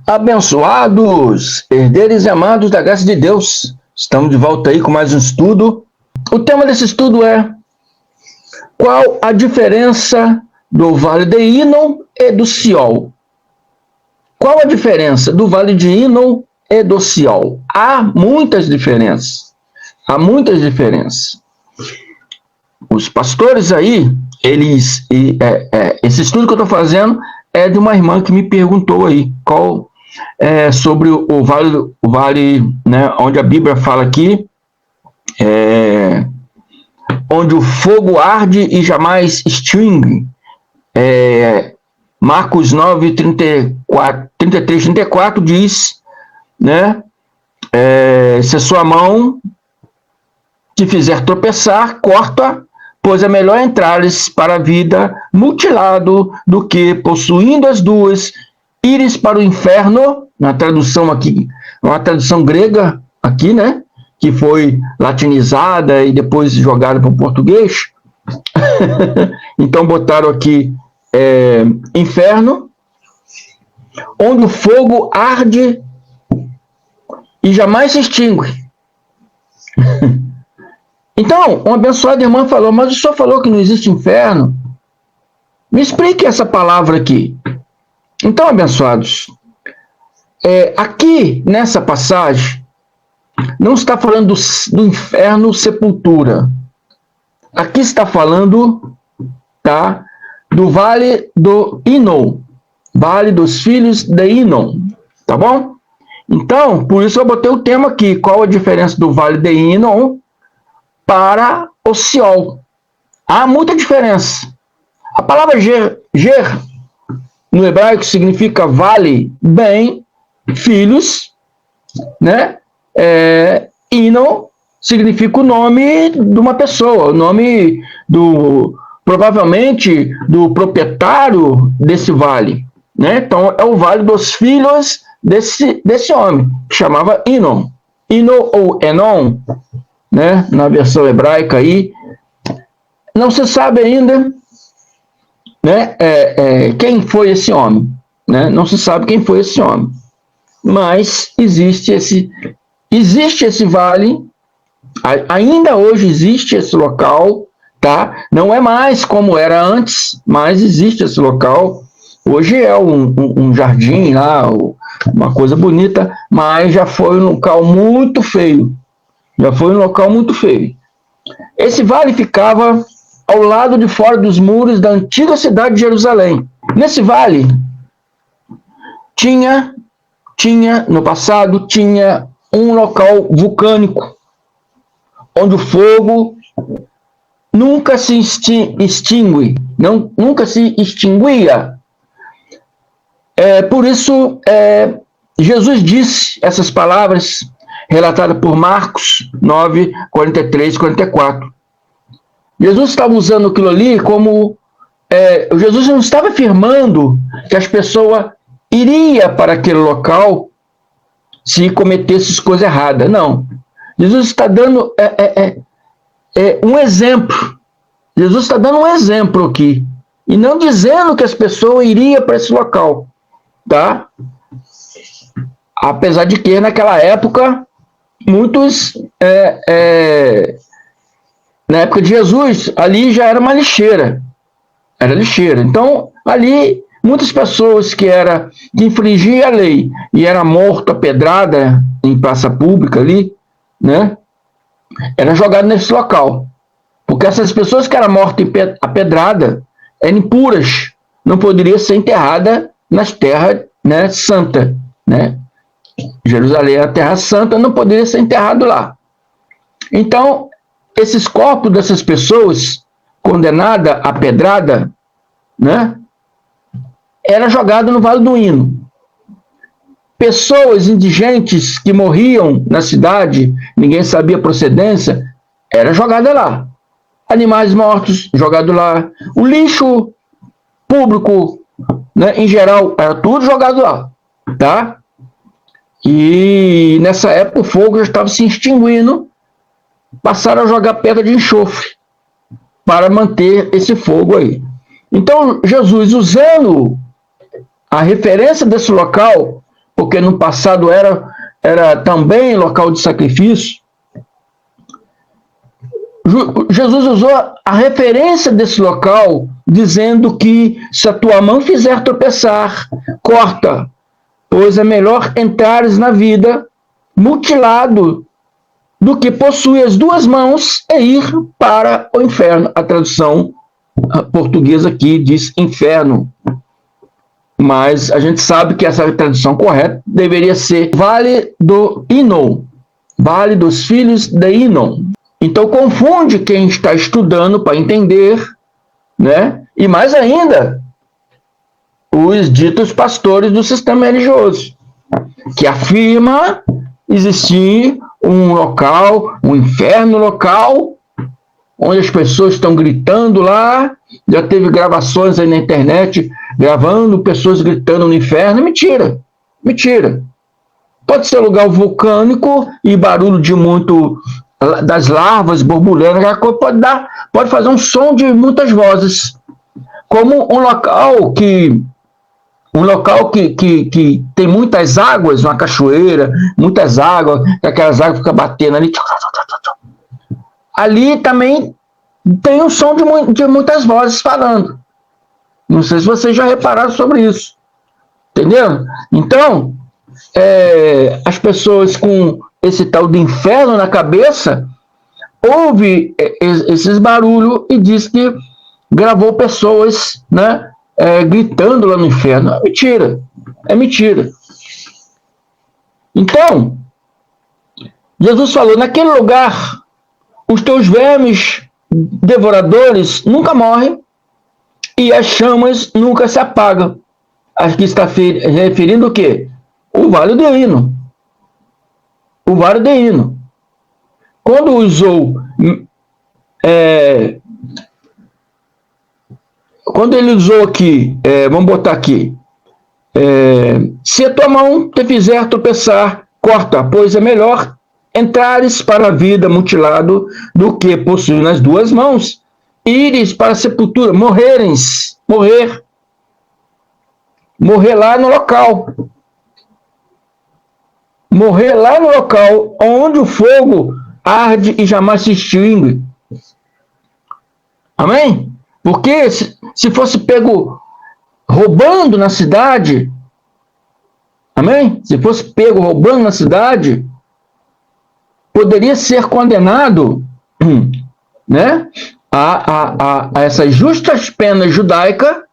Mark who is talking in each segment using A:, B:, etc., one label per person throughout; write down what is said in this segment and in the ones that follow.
A: Abençoados, herdeiros e amados da graça de Deus, estamos de volta aí com mais um estudo. O tema desse estudo é: qual a diferença do Vale de Hinnom e do Siol? Qual a diferença do Vale de Hinnom e do Siol? Há muitas diferenças. Os pastores aí, esse estudo que eu estou fazendo é de uma irmã que me perguntou aí, sobre o vale, né, onde a Bíblia fala aqui, onde o fogo arde e jamais extingue. Marcos 9, 33, 34 diz, né, se a sua mão te fizer tropeçar, corta, pois é melhor entrares para a vida mutilado do que, possuindo as duas, ires para o inferno. Na tradução aqui, uma tradução grega aqui, né, que foi latinizada e depois jogada para o português. Então botaram aqui inferno, onde o fogo arde e jamais se extingue. Então, uma abençoada irmã falou: mas o senhor falou que não existe inferno? Me explique essa palavra aqui. Então, abençoados, aqui nessa passagem, não está falando do inferno sepultura. Aqui está falando, tá, do Vale do Hinnom, Vale dos Filhos de Hinnom, tá bom? Então, por isso eu botei o tema aqui: qual a diferença do Vale de Hinnom para o Siol? Há muita diferença. A palavra ger no hebraico significa vale, bem, filhos, né? Hinnom significa o nome de uma pessoa, o nome provavelmente do proprietário desse vale, né? Então é o vale dos filhos desse homem, que chamava Hinnom. Hinnom ou Enon, né, na versão hebraica aí, não se sabe ainda, né, quem foi esse homem, né? Não se sabe quem foi esse homem, mas existe esse vale, ainda hoje existe esse local, tá? Não é mais como era antes, mas existe esse local. Hoje é um jardim lá, uma coisa bonita, mas já foi um local muito feio. Esse vale ficava ao lado de fora dos muros da antiga cidade de Jerusalém. Nesse vale, no passado, tinha um local vulcânico, onde o fogo nunca se extinguia. Por isso, Jesus disse essas palavras, relatada por Marcos 9, 43 e 44. Jesus estava usando aquilo ali como... Jesus não estava afirmando que as pessoas iriam para aquele local se cometesse coisa errada. Não. Jesus está dando um exemplo. Jesus está dando um exemplo aqui. E não dizendo que as pessoas iriam para esse local. Tá? Apesar de que, naquela época... muitos, na época de Jesus, ali já era uma lixeira. Era lixeira. Então, ali, muitas pessoas que infringiam a lei e era morto a pedrada em praça pública ali, né? Era jogado nesse local. Porque essas pessoas que eram mortas a pedrada eram impuras. Não poderiam ser enterradas nas terras, né, santas, né? Jerusalém era a terra santa, não poderia ser enterrado lá. Então, esses corpos dessas pessoas condenadas à pedrada, né, era jogado no Vale do Hinnom. Pessoas indigentes que morriam na cidade, ninguém sabia a procedência, era jogada lá. Animais mortos, jogado lá. O lixo público, né, em geral, era tudo jogado lá, tá? E nessa época o fogo já estava se extinguindo, passaram a jogar pedra de enxofre para manter esse fogo aí. Então Jesus, usando a referência desse local, porque no passado era também local de sacrifício. Jesus usou a referência desse local, dizendo que se a tua mão fizer tropeçar, corta, pois é melhor entrares na vida mutilado do que possuir as duas mãos e ir para o inferno. A tradução portuguesa aqui diz inferno, mas a gente sabe que essa tradução correta deveria ser Vale do Hinnom, Vale dos Filhos de Hinnom. Então confunde quem está estudando para entender, né? E mais ainda, os ditos pastores do sistema religioso, que afirma existir um local, um inferno local, onde as pessoas estão gritando lá. Já teve gravações aí na internet, gravando pessoas gritando no inferno. Mentira, mentira. Pode ser lugar vulcânico e barulho de muito das larvas borbulhando, pode fazer um som de muitas vozes, como um local que tem muitas águas, uma cachoeira, muitas águas, aquelas águas ficam batendo ali. Ali também tem um som de muitas vozes falando. Não sei se vocês já repararam sobre isso. Entendeu? Então, as pessoas com esse tal de inferno na cabeça ouve esses barulhos e diz que gravou pessoas, né, gritando lá no inferno. É mentira. É mentira. Então, Jesus falou, naquele lugar, os teus vermes devoradores nunca morrem e as chamas nunca se apagam. Aqui está referindo o quê? O Vale do Hinnom. O Vale do Hinnom. Quando usou... quando ele usou aqui, vamos botar aqui, se a tua mão te fizer tropeçar, corta, pois é melhor entrares para a vida mutilado do que possuir nas duas mãos, ires para a sepultura, morrer lá no local. Morrer lá no local onde o fogo arde e jamais se extingue. Amém? Porque se fosse pego roubando na cidade, amém? Se fosse pego roubando na cidade, poderia ser condenado, né, a essas justas penas judaicas,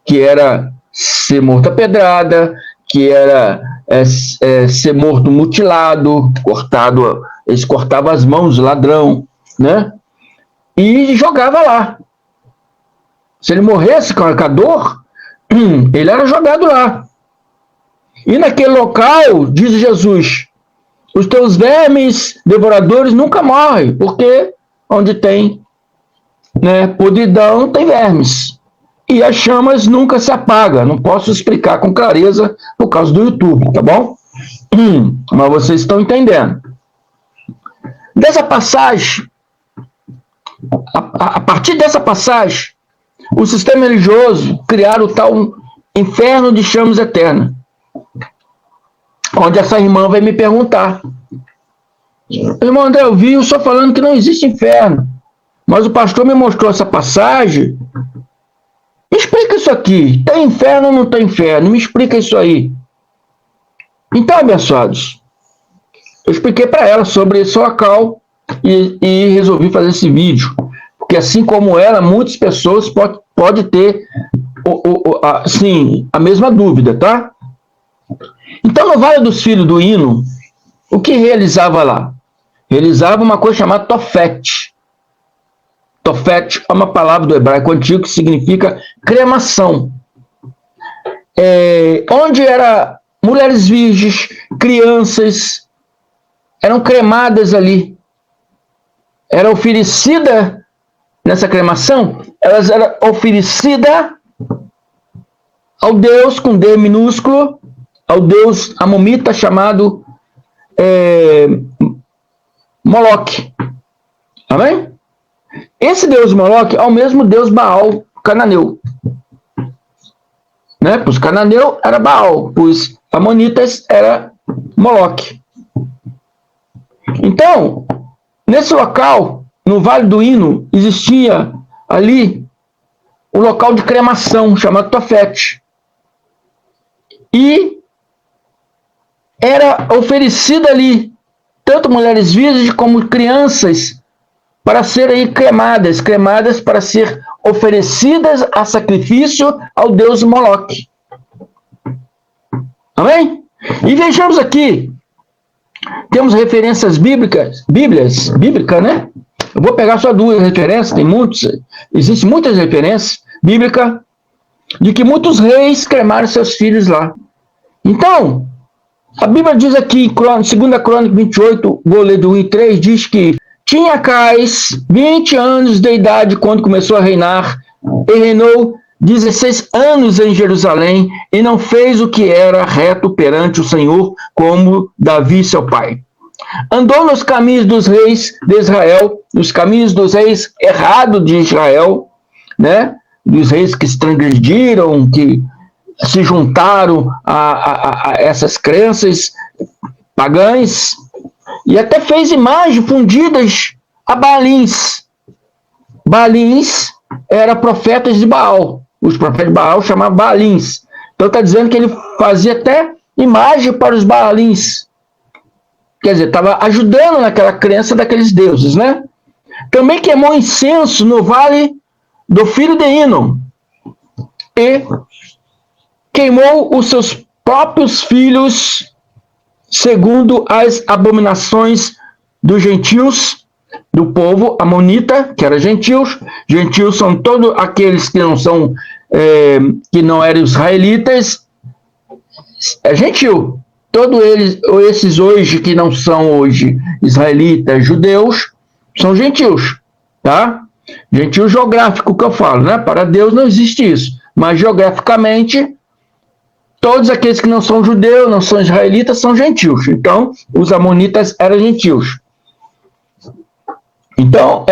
A: que era ser morto a pedrada, que era ser morto mutilado, cortado, eles cortavam as mãos do ladrão, né? E jogava lá. Se ele morresse com a dor, ele era jogado lá. E naquele local, diz Jesus, os teus vermes devoradores nunca morrem, porque onde tem, né, podridão, tem vermes. E as chamas nunca se apagam. Não posso explicar com clareza por causa do YouTube, tá bom? Mas vocês estão entendendo. Dessa passagem, a partir dessa passagem, o sistema religioso criaram o tal inferno de chamas eternas. Onde essa irmã vai me perguntar: irmão André, eu vi o senhor falando que não existe inferno, mas o pastor me mostrou essa passagem. Me explica isso aqui. Tem inferno ou não tem inferno? Me explica isso aí. Então, abençoados, eu expliquei para ela sobre esse local e resolvi fazer esse vídeo. Porque assim como ela, muitas pessoas podem ter sim, a mesma dúvida, tá? Então, no Vale dos Filhos do Hinnom, o que realizava lá? Realizava uma coisa chamada Tofet. Tofet é uma palavra do hebraico antigo que significa cremação. Onde era mulheres virgens, crianças, eram cremadas ali. Era oferecida nessa cremação, elas eram oferecidas ao Deus com D minúsculo, ao Deus amomita chamado Moloque. Amém? Esse Deus Moloque é o mesmo Deus Baal cananeu. Né? Para os cananeus era Baal, para os amonitas era Moloque. Então, nesse local, no Vale do Hino, existia ali um local de cremação chamado Tofete. E era oferecida ali tanto mulheres virgens como crianças para serem cremadas para ser oferecidas a sacrifício ao deus Moloque. Amém? E vejamos aqui, temos referências bíblicas, né? Eu vou pegar só duas referências, existem muitas referências bíblicas de que muitos reis cremaram seus filhos lá. Então, a Bíblia diz aqui, em 2 Crônicas 28, vou ler do 1 e 3, diz que tinha Acais 20 anos de idade quando começou a reinar, e reinou 16 anos em Jerusalém, e não fez o que era reto perante o Senhor, como Davi, seu pai. Andou nos caminhos dos reis de Israel, nos caminhos dos reis errados de Israel, né? Dos reis que se transgrediram, que se juntaram a essas crenças pagãs, e até fez imagens fundidas a Baalins. Baalins eram profetas de Baal. Os profetas de Baal chamavam Baalins. Então está dizendo que ele fazia até imagem para os Baalins. Quer dizer, estava ajudando naquela crença daqueles deuses, né? Também queimou incenso no vale do filho de Hinom. E queimou os seus próprios filhos segundo as abominações dos gentios, do povo amonita, que era gentios. Gentios são todos aqueles que não são, que não eram israelitas. É gentil. Todos esses hoje que não são hoje israelitas, judeus, são gentios, tá? Gentio geográfico que eu falo, né? Para Deus não existe isso. Mas geograficamente, todos aqueles que não são judeus, não são israelitas, são gentios. Então, os amonitas eram gentios. Então,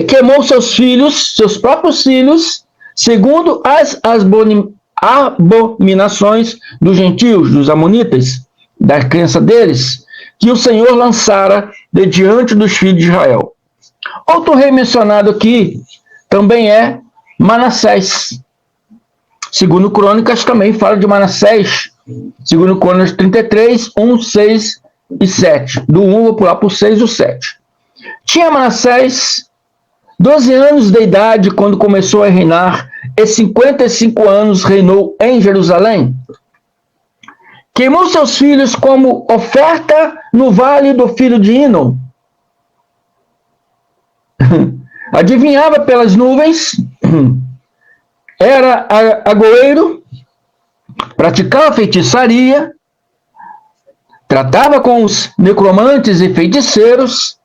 A: queimou seus filhos, seus próprios filhos, segundo as abominações dos gentios, dos amonitas, da crença deles, que o Senhor lançara de diante dos filhos de Israel. Outro rei mencionado aqui também é Manassés. Segundo Crônicas também fala de Manassés. Segundo Crônicas 33, 1, 6 e 7. Do 1 vou pular para o 6 e o 7. Tinha Manassés 12 anos de idade quando começou a reinar, e 55 anos reinou em Jerusalém. Queimou seus filhos como oferta no vale do filho de Hinom. Adivinhava pelas nuvens, era agoeiro, praticava feitiçaria, tratava com os necromantes e feiticeiros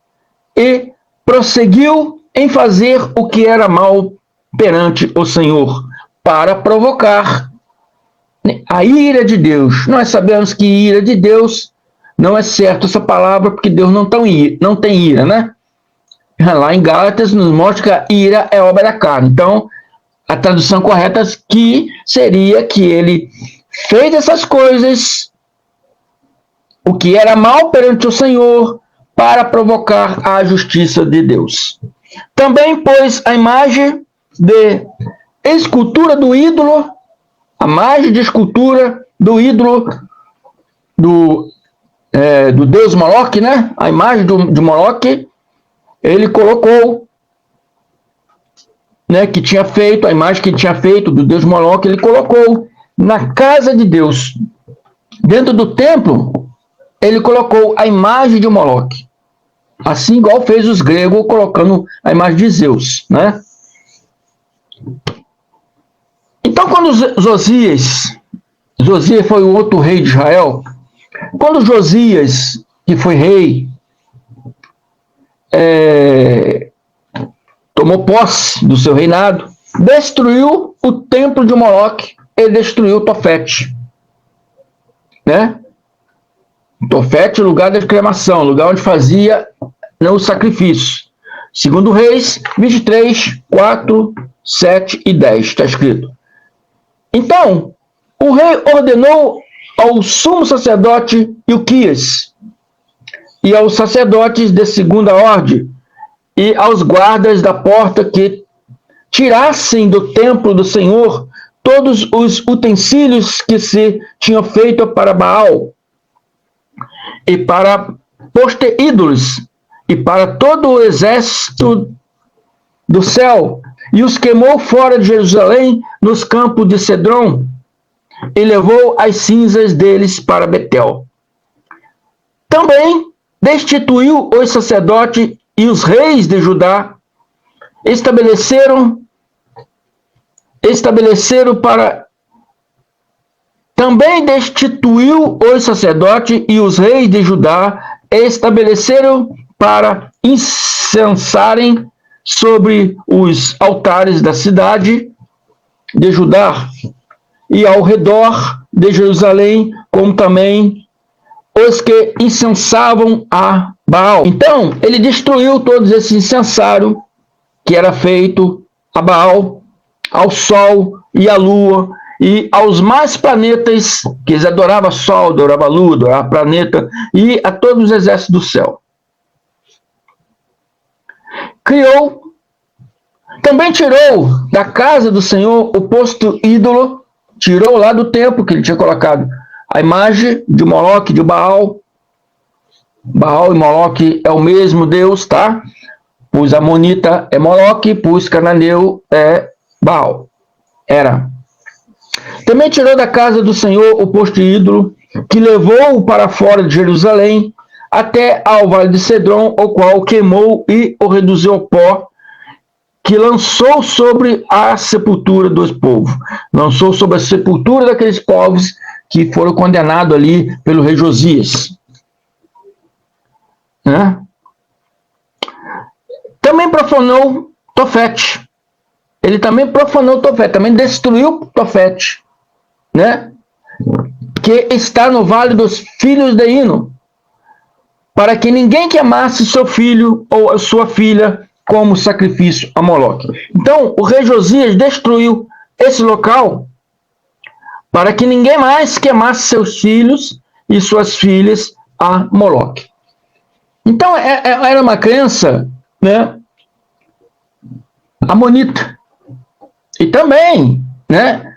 A: e prosseguiu em fazer o que era mal perante o Senhor, para provocar a ira de Deus. Nós sabemos que ira de Deus não é certo essa palavra, porque Deus não tem ira, né? Lá em Gálatas nos mostra que a ira é obra da carne. Então, a tradução correta que seria que ele fez essas coisas, o que era mal perante o Senhor, para provocar a justiça de Deus. Também pôs a imagem de escultura do ídolo, a imagem de escultura do ídolo do deus Moloque, né? A imagem de Moloque, ele colocou, né, que tinha feito, a imagem que tinha feito do deus Moloque, ele colocou na casa de Deus. Dentro do templo, ele colocou a imagem de Moloque. Assim igual fez os gregos colocando a imagem de Zeus, né? Então, quando Josias foi o outro rei de Israel, quando Josias, que foi rei, tomou posse do seu reinado, destruiu o templo de Moloque e destruiu Tofete, né? Tofete, lugar da cremação, lugar onde fazia o sacrifício. Segundo Reis 23, 4, 7 e 10, está escrito. Então, O rei ordenou ao sumo sacerdote Ilquias e aos sacerdotes de segunda ordem e aos guardas da porta que tirassem do templo do Senhor todos os utensílios que se tinham feito para Baal e para poster ídolos e para todo o exército do céu, e os queimou fora de Jerusalém nos campos de Cedron e levou as cinzas deles para Betel. Também destituiu os sacerdotes e os reis de Judá, também destituiu os sacerdotes e os reis de Judá, estabeleceram para incensarem sobre os altares da cidade de Judá e ao redor de Jerusalém, como também os que incensavam a Baal. Então, ele destruiu todos esses incensários que era feito a Baal, ao sol e à lua, e aos mais planetas, que eles adoravam sol, adoravam lua, adoravam planeta, e a todos os exércitos do céu. Também tirou da casa do Senhor o posto ídolo, tirou lá do templo que ele tinha colocado a imagem de Moloque, de Baal. Baal e Moloque é o mesmo Deus, tá? Pois Amonita é Moloque, pois Cananeu é Baal. Também tirou da casa do Senhor o posto ídolo, que levou para fora de Jerusalém, até ao vale de Cedron, o qual queimou e o reduziu ao pó, que lançou sobre a sepultura dos povos. Lançou sobre a sepultura daqueles povos que foram condenados ali pelo rei Josias. Né? Também profanou Tofete. Ele também profanou Tofete, também destruiu Tofete, né? Que está no vale dos filhos de Hino, para que ninguém queimasse seu filho ou sua filha como sacrifício a Moloque. Então, o rei Josias destruiu esse local para que ninguém mais queimasse seus filhos e suas filhas a Moloque. Então, era uma crença, né, amonita. E também, né,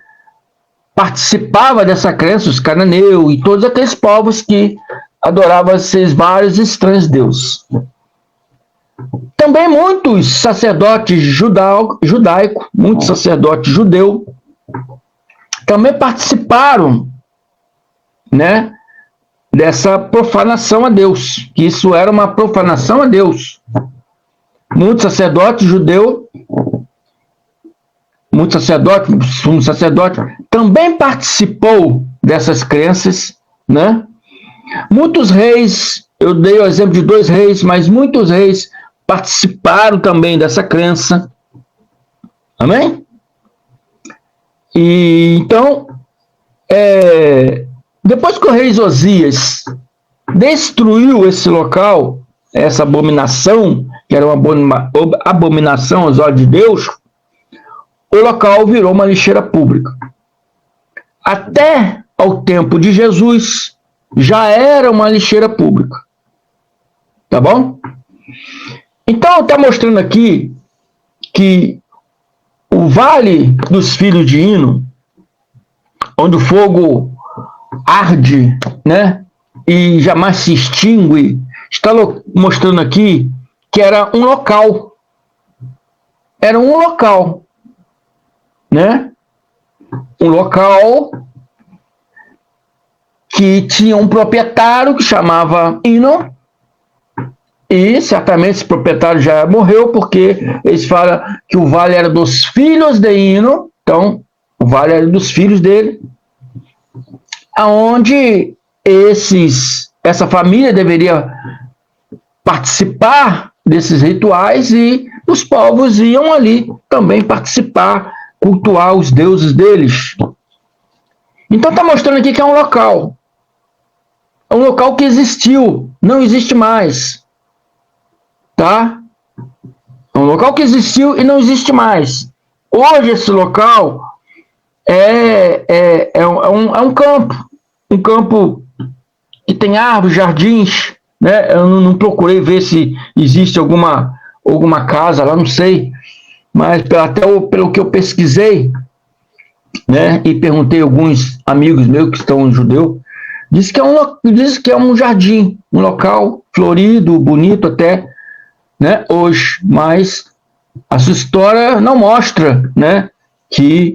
A: participava dessa crença os cananeus e todos aqueles povos que adoravam esses vários estranhos deuses. Também muitos sacerdotes judaicos, muitos sacerdotes judeus, também participaram, né, dessa profanação a Deus, que isso era uma profanação a Deus. Muitos sacerdotes judeus, sumo sacerdote, também participou dessas crenças, né? Muitos reis, eu dei o exemplo de 2 reis, mas muitos reis participaram também dessa crença. Amém? E então, depois que o rei Josias destruiu esse local, essa abominação, que era uma abominação aos olhos de Deus, o local virou uma lixeira pública. Até ao tempo de Jesus, já era uma lixeira pública. Tá bom? Então, está mostrando aqui que o Vale dos Filhos de Hino, onde o fogo arde, né, e jamais se extingue, está mostrando aqui que era um local. Era um local, né? Um local que tinha um proprietário que chamava Hino, e certamente esse proprietário já morreu, porque eles falam que o vale era dos filhos de Hino, então o vale era dos filhos dele, aonde essa família deveria participar desses rituais e os povos iam ali também participar, cultuar os deuses deles. Então está mostrando aqui que é um local. É um local que existiu, não existe mais. Tá? É um local que existiu e não existe mais. Hoje esse local é um campo que tem árvores, jardins, né? Eu não procurei ver se existe alguma casa lá, não sei, mas pelo que eu pesquisei, né, e perguntei a alguns amigos meus que estão em judeu, diz que é um jardim, um local florido, bonito até, né, hoje, mas a sua história não mostra, né, que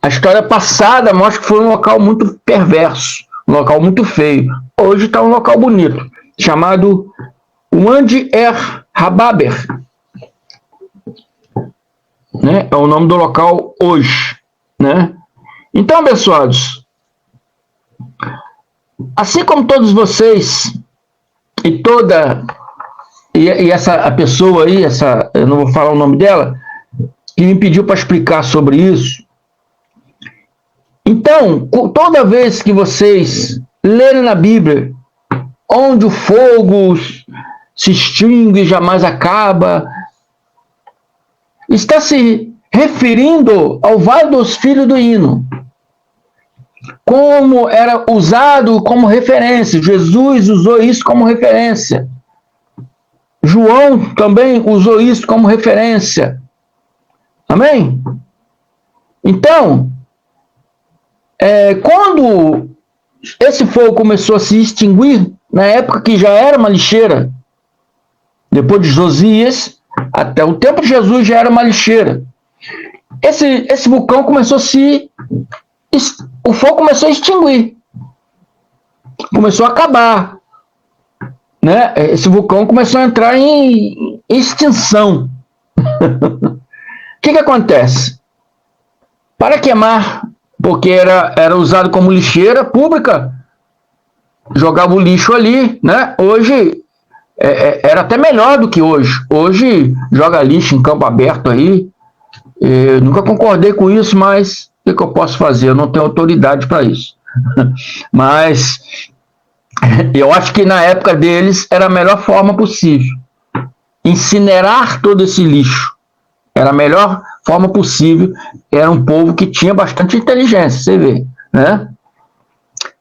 A: a história passada mostra que foi um local muito perverso, um local muito feio. Hoje está um local bonito, chamado Wadi Hababer, né? É o nome do local hoje, né? Então, abençoados, assim como todos vocês e a pessoa aí, eu não vou falar o nome dela, que me pediu para explicar sobre isso. Então, toda vez que vocês lerem na Bíblia, onde o fogo se extingue e jamais acaba, está se referindo ao Vale dos Filhos do Hino, como era usado como referência. Jesus usou isso como referência. João também usou isso como referência. Amém? Então, quando esse fogo começou a se extinguir, na época que já era uma lixeira, depois de Josias, até o tempo de Jesus já era uma lixeira. Esse vulcão começou o fogo começou a extinguir, começou a acabar, né? Esse vulcão começou a entrar em extinção. O que acontece? Para queimar, porque era usado como lixeira pública, jogava o lixo ali, né? Hoje era até melhor do que hoje. Hoje joga lixo em campo aberto aí. Eu nunca concordei com isso, mas o que eu posso fazer? Eu não tenho autoridade para isso. Mas eu acho que na época deles era a melhor forma possível. Incinerar todo esse lixo era a melhor forma possível. Era um povo que tinha bastante inteligência, você vê, né?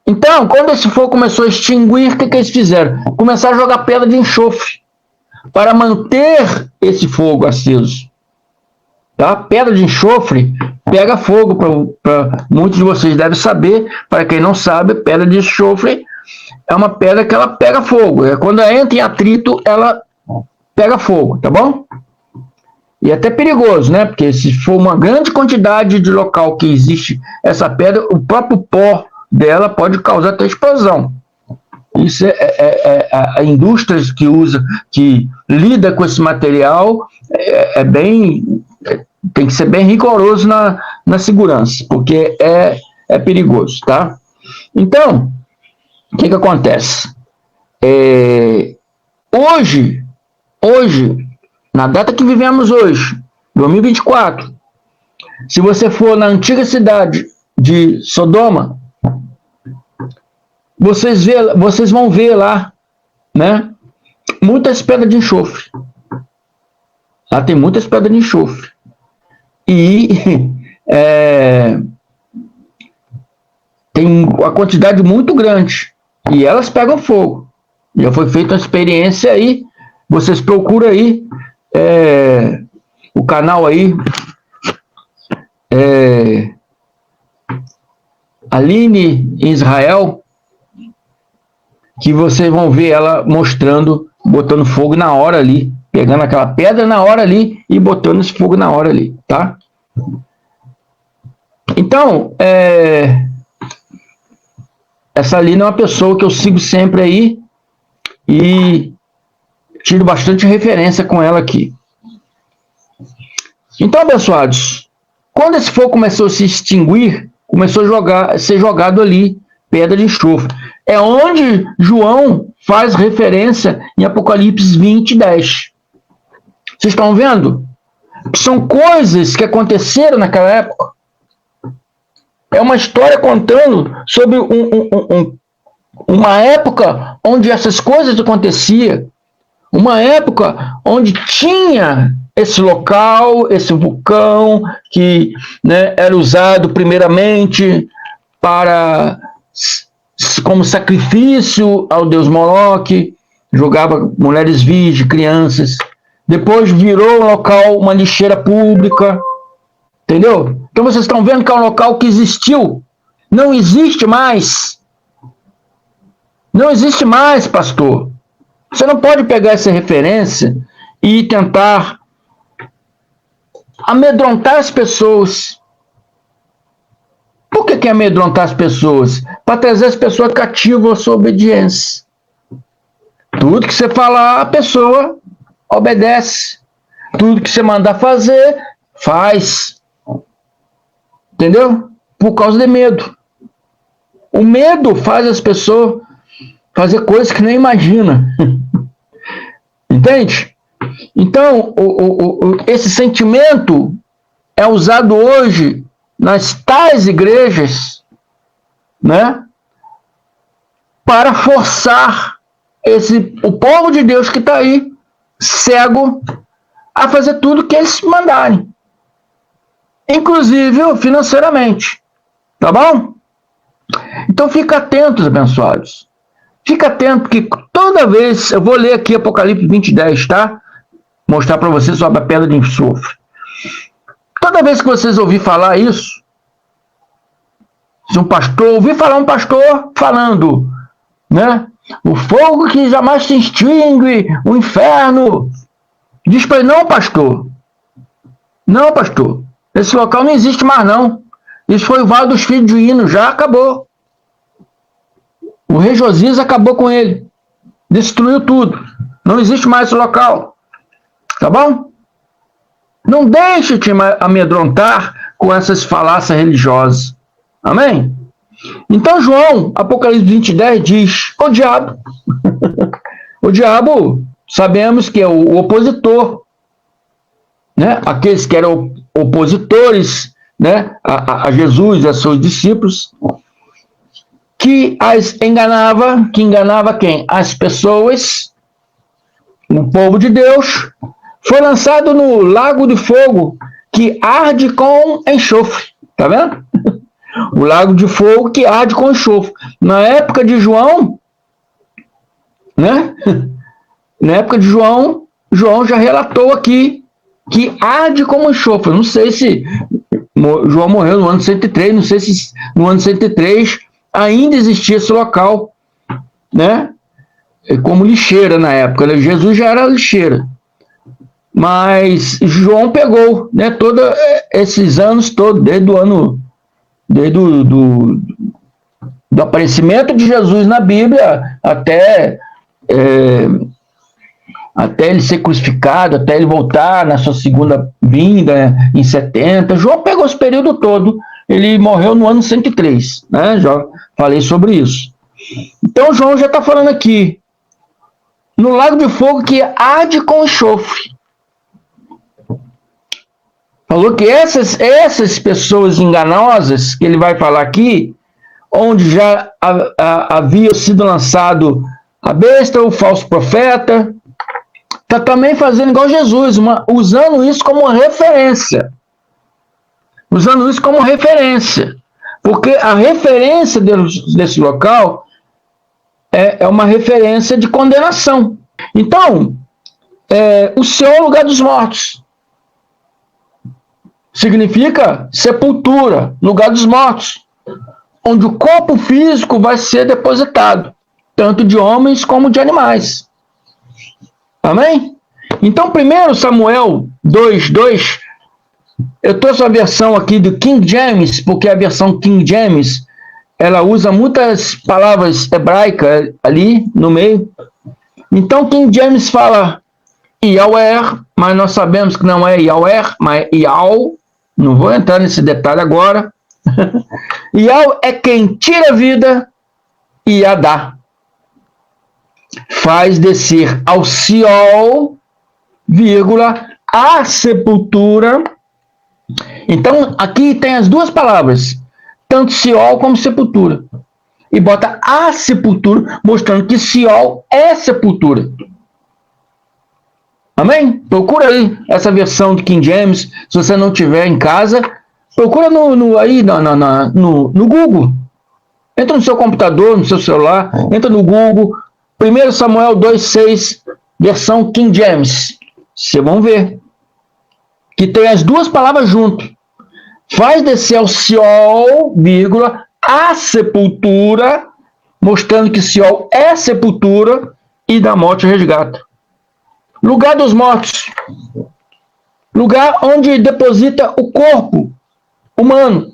A: Então, quando esse fogo começou a extinguir, o que eles fizeram? Começaram a jogar pedra de enxofre para manter esse fogo aceso. Tá? Pedra de enxofre pega fogo, muitos de vocês devem saber. Para quem não sabe, pedra de enxofre é uma pedra que ela pega fogo. Quando ela entra em atrito, ela pega fogo, tá bom? E é até perigoso, né? Porque se for uma grande quantidade de local que existe essa pedra, o próprio pó dela pode causar até explosão. Isso a indústria que lida com esse material tem que ser bem rigoroso na segurança, porque é perigoso, tá? Então, o que acontece? Hoje, na data que vivemos hoje, 2024, se você for na antiga cidade de Sodoma, vocês vão ver lá, né, muitas pedras de enxofre. Lá tem muitas pedras de enxofre. E tem uma quantidade muito grande. E elas pegam fogo. Já foi feita uma experiência aí. Vocês procuram aí o canal aí. Aline em Israel, que vocês vão ver ela botando fogo na hora ali, pegando aquela pedra na hora ali e botando esse fogo na hora ali, tá? Então, essa Aline é uma pessoa que eu sigo sempre aí e tiro bastante referência com ela aqui. Então, abençoados, quando esse fogo começou a se extinguir, começou a ser jogado ali pedra de enxofre. É onde João faz referência em Apocalipse 20, 10. Vocês estão vendo? São coisas que aconteceram naquela época. É uma história contando sobre uma época onde essas coisas aconteciam. Uma época onde tinha esse local, esse vulcão, que, né, era usado primeiramente como sacrifício ao deus Moloque, jogava mulheres virgens, crianças. Depois virou um local, uma lixeira pública, entendeu? Então vocês estão vendo que é um local que existiu, não existe mais. Não existe mais, pastor. Você não pode pegar essa referência e tentar amedrontar as pessoas. Por que amedrontar as pessoas? Para trazer as pessoas cativas à sua obediência. Tudo que você falar, a pessoa obedece. Tudo que você mandar fazer, faz. Entendeu? Por causa de medo. O medo faz as pessoas fazer coisas que nem imagina. Entende? Então, esse sentimento é usado hoje nas tais igrejas, né, para forçar o povo de Deus que está aí, cego, a fazer tudo que eles mandarem. Inclusive financeiramente. Tá bom? Então fica atentos, abençoados. Fica atento que toda vez, eu vou ler aqui Apocalipse 20:10, tá? Mostrar para vocês sobre a pedra de enxofre. Toda vez que vocês ouvirem falar isso, se um pastor, um pastor falando, né? O fogo que jamais se extingue, o inferno. Diz para ele, não, pastor. Não, pastor. Esse local não existe mais, não. Isso foi o Vale dos Filhos de Hino, já acabou. O rei Josias acabou com ele. Destruiu tudo. Não existe mais esse local. Tá bom? Não deixe te amedrontar com essas falácias religiosas. Amém? Então, João, Apocalipse 20:10 diz, o diabo. O diabo, sabemos que é o opositor. Né? Aqueles que eram opositores, né, a Jesus e a seus discípulos, que enganava quem? As pessoas, o povo de Deus, foi lançado no lago de fogo que arde com enxofre. Tá vendo? O lago de fogo que arde com enxofre. Na época de João, né? Na época de João já relatou aqui que arde como enxofre. Não sei se João morreu no ano 103, não sei se no ano 103 ainda existia esse local, né? Como lixeira na época. Né? Jesus já era lixeira. Mas João pegou, né? Todos esses anos todos, desde o aparecimento de Jesus na Bíblia até ele ser crucificado, até ele voltar na sua segunda vinda em 70. João pegou esse período todo. Ele morreu no ano 103, né? Já falei sobre isso. Então João já está falando aqui no lago de fogo que arde com enxofre. Falou que essas pessoas enganosas, que ele vai falar aqui, onde já havia sido lançado a besta, o falso profeta, está também fazendo igual Jesus, usando isso como referência. Usando isso como referência. Porque a referência desse local é uma referência de condenação. Então, o céu é o lugar dos mortos. Significa sepultura, lugar dos mortos, onde o corpo físico vai ser depositado, tanto de homens como de animais. Amém? Então, 1 Samuel 2:2, eu trouxe a versão aqui do King James, porque a versão King James, ela usa muitas palavras hebraicas ali no meio. Então, King James fala Yahweh, mas nós sabemos que não é Yahweh, mas é Yahweh. Não vou entrar nesse detalhe agora. Yahweh é quem tira a vida e a dá. Faz descer ao Sheol, a sepultura. Então, aqui tem as duas palavras, tanto Sheol como sepultura. E bota a sepultura, mostrando que Sheol é sepultura. Amém? Procura aí essa versão de King James, se você não tiver em casa, procura no Google. Entra no seu computador, no seu celular, entra no Google, 1 Samuel 2,6, versão King James. Vocês vão ver que tem as duas palavras junto. Faz descer ao Seol, vírgula, a sepultura, mostrando que Seol é sepultura e da morte resgata. Lugar dos mortos. Lugar onde deposita o corpo humano.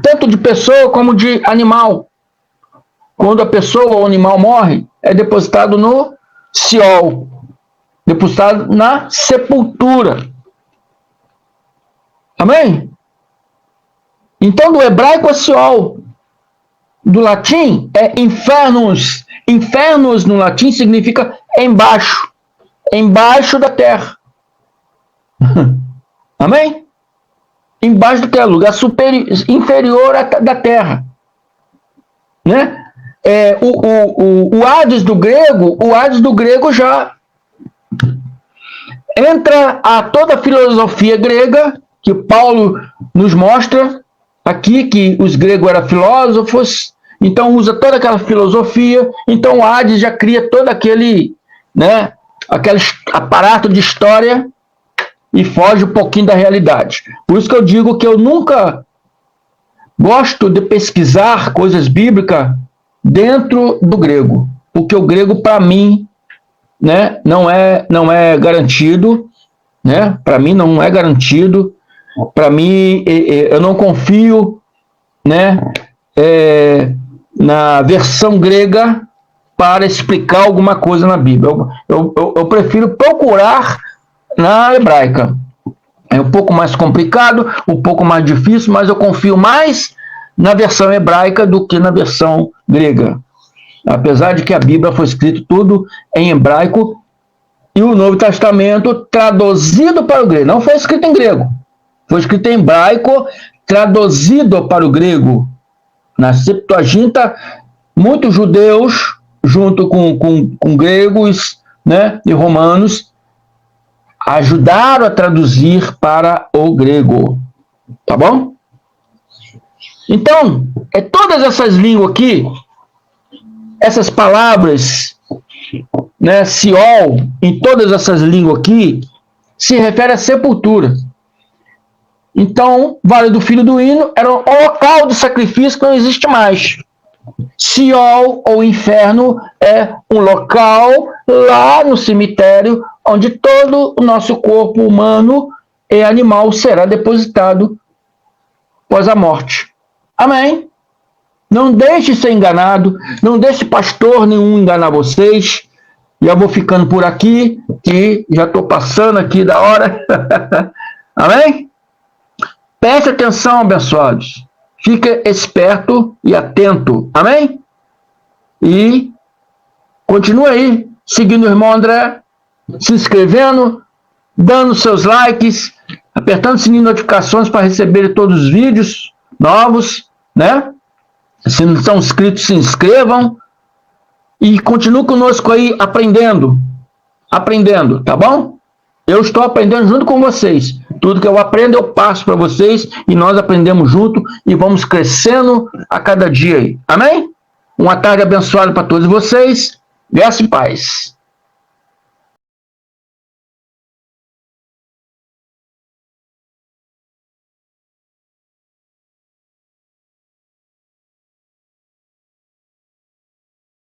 A: Tanto de pessoa como de animal. Quando a pessoa ou o animal morre, é depositado no Seol. Depositado na sepultura. Amém? Então, do hebraico é Seol. Do latim é infernus. Infernus no latim significa embaixo. Embaixo da terra. Amém? Embaixo da terra, lugar inferior da terra. Né? O Hades do grego já entra a toda a filosofia grega, que Paulo nos mostra aqui, que os gregos eram filósofos, então usa toda aquela filosofia, então o Hades já cria todo aquele, né, aquele aparato de história e foge um pouquinho da realidade. Por isso que eu digo que eu nunca gosto de pesquisar coisas bíblicas dentro do grego, porque o grego, para mim, né, não é garantido, né? Para mim não é garantido, para mim eu não confio, né, na versão grega para explicar alguma coisa na Bíblia. Eu prefiro procurar na hebraica. É um pouco mais complicado, um pouco mais difícil, mas eu confio mais na versão hebraica do que na versão grega. Apesar de que a Bíblia foi escrita tudo em hebraico e o Novo Testamento traduzido para o grego. Não foi escrito em grego. Foi escrito em hebraico, traduzido para o grego. Na Septuaginta, muitos judeus, junto com gregos, né, e romanos, ajudaram a traduzir para o grego. Tá bom? Então, todas essas línguas aqui, essas palavras, né, Seol, em todas essas línguas aqui, se refere a sepultura. Então, Vale do Filho do Hino era um local de sacrifício que não existe mais. Seol, ou inferno, é um local lá no cemitério onde todo o nosso corpo humano e animal será depositado após a morte. Amém? Não deixe ser enganado, não deixe pastor nenhum enganar vocês. Já vou ficando por aqui, que já estou passando aqui da hora. Amém? Preste atenção, abençoados. Fique esperto e atento. Amém? E continue aí, seguindo o irmão André, se inscrevendo, dando seus likes, apertando o sininho de notificações para receber todos os vídeos novos, né? Se não são inscritos, se inscrevam e continue conosco aí aprendendo, tá bom? Eu estou aprendendo junto com vocês. Tudo que eu aprendo eu passo para vocês e nós aprendemos junto e vamos crescendo a cada dia aí. Amém? Uma tarde abençoada para todos vocês. Graça e paz.